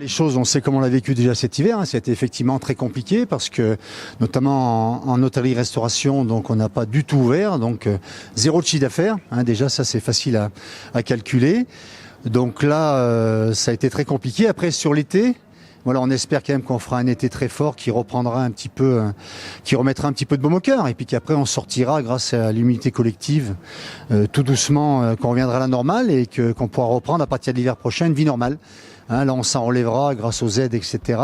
Les choses, on sait comment on l'a vécu déjà cet hiver. Ça a été effectivement très compliqué parce que, notamment en hôtellerie-restauration, donc on n'a pas du tout ouvert, donc zéro de chiffre d'affaires. Déjà, ça c'est facile à calculer. Donc là, ça a été très compliqué. Après, sur l'été, voilà, on espère quand même qu'on fera un été très fort qui reprendra un petit peu, qui remettra un petit peu de baume au cœur, et puis qu'après on sortira grâce à l'immunité collective, tout doucement, qu'on reviendra à la normale et qu'on pourra reprendre à partir de l'hiver prochain une vie normale. Là, on s'en relèvera grâce aux aides, etc.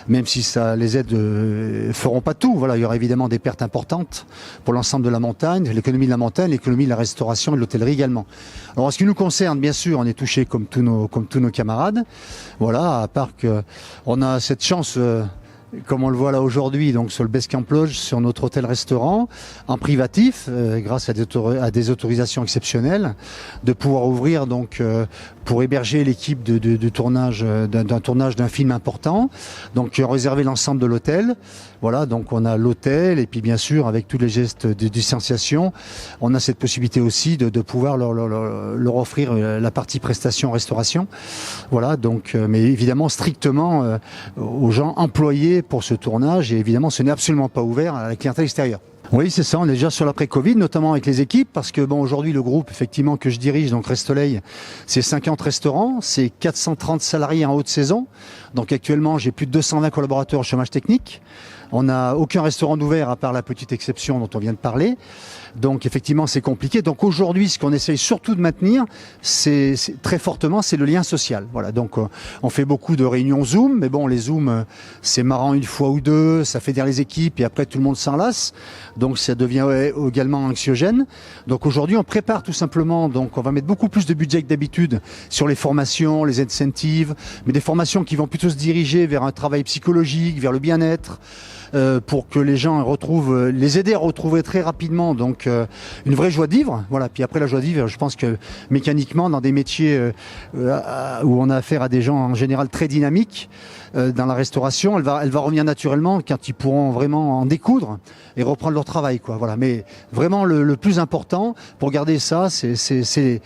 Même si les aides feront pas tout. Voilà, il y aura évidemment des pertes importantes pour l'ensemble de la montagne, l'économie de la montagne, l'économie de la restauration et de l'hôtellerie également. Alors, en ce qui nous concerne, bien sûr, on est touché comme tous nos camarades. Voilà, à part que on a cette chance. Comme on le voit là aujourd'hui, donc sur le Base Camp Lodge, sur notre hôtel-restaurant, en privatif, grâce à des autorisations exceptionnelles, de pouvoir ouvrir donc pour héberger l'équipe de tournage d'un tournage d'un film important. Donc réserver l'ensemble de l'hôtel. Voilà, donc on a l'hôtel et puis bien sûr avec tous les gestes de distanciation, on a cette possibilité aussi de pouvoir leur offrir la partie prestation restauration. Voilà, donc mais évidemment strictement aux gens employés pour ce tournage, et évidemment ce n'est absolument pas ouvert à la clientèle extérieure. Oui, c'est ça, on est déjà sur l'après-Covid, notamment avec les équipes, parce que bon, aujourd'hui le groupe effectivement que je dirige, donc Restoleil, c'est 50 restaurants, c'est 430 salariés en haute saison. Donc actuellement, j'ai plus de 220 collaborateurs au chômage technique. On n'a aucun restaurant ouvert à part la petite exception dont on vient de parler. Donc effectivement, c'est compliqué. Donc aujourd'hui, ce qu'on essaye surtout de maintenir, c'est très fortement, c'est le lien social. Voilà. Donc on fait beaucoup de réunions Zoom, mais bon, les Zoom, c'est marrant une fois ou deux, ça fédère les équipes et après tout le monde s'en lasse. Donc ça devient également anxiogène. Donc aujourd'hui, on prépare tout simplement. Donc on va mettre beaucoup plus de budget que d'habitude sur les formations, les incentives, mais des formations qui vont plutôt se diriger vers un travail psychologique, vers le bien-être. Pour que les gens retrouvent, les aider à retrouver très rapidement donc une vraie joie de vivre. Voilà. Puis après la joie de vivre, je pense que mécaniquement dans des métiers où on a affaire à des gens en général très dynamiques dans la restauration, elle va revenir naturellement quand ils pourront vraiment en découdre et reprendre leur travail, quoi. Voilà. Mais vraiment le plus important pour garder ça, c'est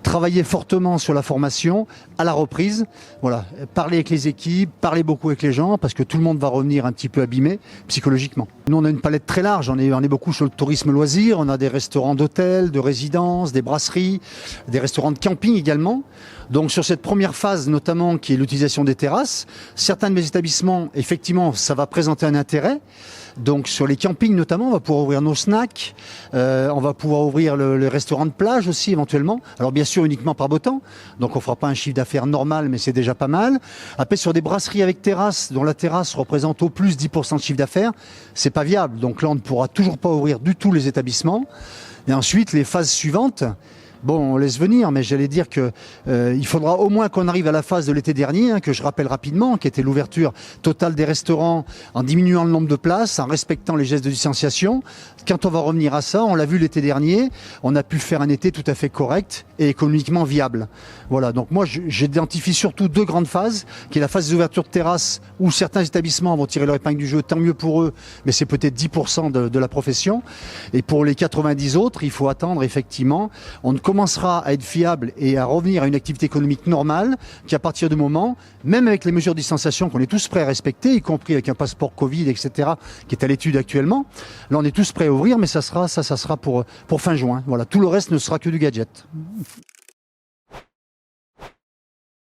travailler fortement sur la formation à la reprise. Voilà. Parler avec les équipes, parler beaucoup avec les gens parce que tout le monde va revenir un petit peu abîmé psychologiquement. Nous, on a une palette très large. On est beaucoup sur le tourisme loisir. On a des restaurants d'hôtel, de résidence, des brasseries, des restaurants de camping également. Donc sur cette première phase notamment qui est l'utilisation des terrasses, certains de mes établissements, effectivement, ça va présenter un intérêt. Donc sur les campings notamment, on va pouvoir ouvrir nos snacks, on va pouvoir ouvrir le restaurant de plage aussi éventuellement. Alors bien sûr uniquement par beau temps, donc on fera pas un chiffre d'affaires normal, mais c'est déjà pas mal. Après sur des brasseries avec terrasse, dont la terrasse représente au plus 10% de chiffre d'affaires, c'est pas viable. Donc là on ne pourra toujours pas ouvrir du tout les établissements. Et ensuite les phases suivantes. Bon, on laisse venir, mais j'allais dire que il faudra au moins qu'on arrive à la phase de l'été dernier, que je rappelle rapidement, qui était l'ouverture totale des restaurants en diminuant le nombre de places, en respectant les gestes de distanciation. Quand on va revenir à ça, on l'a vu l'été dernier, on a pu faire un été tout à fait correct et économiquement viable. Voilà, donc moi j'identifie surtout deux grandes phases, qui est la phase des ouvertures de terrasses, où certains établissements vont tirer leur épingle du jeu, tant mieux pour eux, mais c'est peut-être 10% de la profession. Et pour les 90 autres, il faut attendre effectivement. On commencera à être fiable et à revenir à une activité économique normale, qui à partir du moment, même avec les mesures de distanciation qu'on est tous prêts à respecter, y compris avec un passeport Covid, etc., qui est à l'étude actuellement, là on est tous prêts à ouvrir, mais ça sera pour fin juin. Voilà, tout le reste ne sera que du gadget.